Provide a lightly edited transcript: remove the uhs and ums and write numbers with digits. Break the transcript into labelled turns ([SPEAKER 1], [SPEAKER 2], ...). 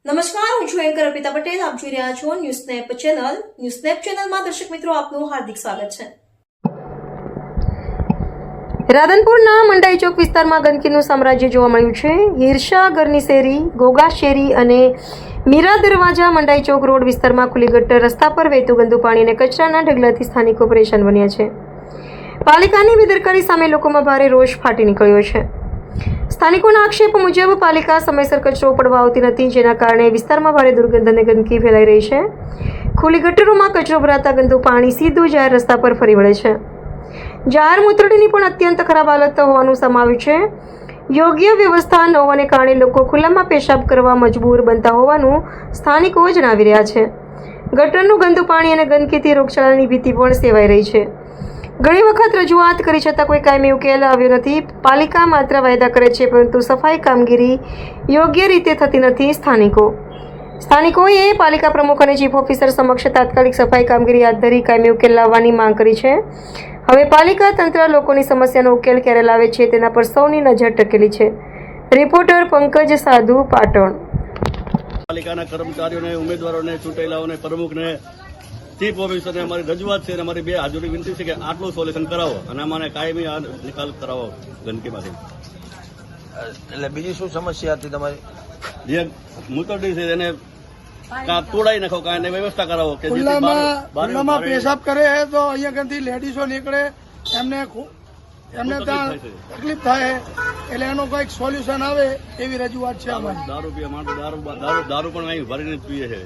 [SPEAKER 1] નમસ્કાર, હું છું એન્કર અર્પિતા પટેલ. આપ જોઈ રહ્યા છો news snap channel. News snap ચેનલમાં દર્શક મિત્રો આપનું હાર્દિક સ્વાગત છે. રાધનપુરના મંડાઈ ચોક વિસ્તારમાં ગંદકીનું સામ્રાજ્ય જોવા મળ્યું છે. હિરસા ગરની શેરી, ગોગા શેરી અને મીરા દરવાજા મંડાઈ ચોક રોડ વિસ્તારમાં ખુલ્લી ગટર, રસ્તા પર વહેતું ગંદુ પાણી અને કચરાના ઢગલાથી સ્થાનિકો પરેશાન બન્યા છે. પાલિકાની બેદરકારી સામે લોકોમાં ભારે રોષ ફાટી નીકળ્યો છે. સ્થાનિકોના આક્ષેપ મુજબ પાલિકા સમયસર કચરો ઉપાડવા આવતી નથી, જેના કારણે વિસ્તારમાં ભારે દુર્ગંધ અને ગંદકી ફેલાઈ રહી છે. ખુલ્લી ગટરોમાં કચરો ભરાતા ગંદુ પાણી સીધું જાહેર રસ્તા પર ફરી વળે છે. જાહેર મૂત્રડીની પણ અત્યંત ખરાબ હાલત હોવાનું સમાવ્યું છે. યોગ્ય વ્યવસ્થા ન હોવાને કારણે લોકો ખુલ્લામાં પેશાબ કરવા મજબૂર બનતા હોવાનું સ્થાનિકો જણાવી રહ્યા છે. ગટરનું ગંદુ પાણી અને ગંદકીથી રોગચાળાની ભીતિ પણ સેવાઈ રહી છે. ઘણી વખત રજૂઆત કરી છતાં કોઈ કાયમી ઉકેલ આવ્યો નથી. પાલિકા માત્ર વાયદા કરે છે, પરંતુ સફાઈ કામગીરી યોગ્ય રીતે થતી નથી. સ્થાનિકોએ પાલિકા પ્રમુખ અને ચીફ ઓફિસર સમક્ષ તાત્કાલિક સફાઈ કામગીરી હાથ ધરી કાયમી ઉકેલ લાવવાની માંગ કરી છે. હવે પાલિકા તંત્ર લોકોની સમસ્યાનો ઉકેલ ક્યારે લાવે છે તેના પર સૌની નજર ટકેલી છે. રિપોર્ટર પંકજ સાધુ, પાટણ.
[SPEAKER 2] પાલિકાના કર્મચારીઓને, ઉમેદવારોને, ચૂંટાયેલાઓને, પ્રમુખને, ચીફ ઓફિસરને અમારી રજૂઆત છે અને અમારી બે હાજરી વિનંતી છે કે આટલું સોલ્યુશન કરાવો અને અમારે કાયમી આ નિકાલ કરાવો ગંદકીમાંથી.
[SPEAKER 3] એટલે બીજી શું સમસ્યા હતી તમારી?
[SPEAKER 2] જે મૂતરડી છે એને કાં તોડાઈ નાખો, કાં એને વ્યવસ્થા કરાવો કે
[SPEAKER 4] ખુલ્લામાં પેશાબ કરે તો અહીંયા કંઈથી લેડીઝો નીકળે, એમને ત્યાં તકલીફ થાય, એટલે એનું કંઈક સોલ્યુશન આવે એવી રજૂઆત છે અમારી.
[SPEAKER 2] દારૂ પીવા માટે દારૂ પણ અહીં ભરીને જ પીએ છે.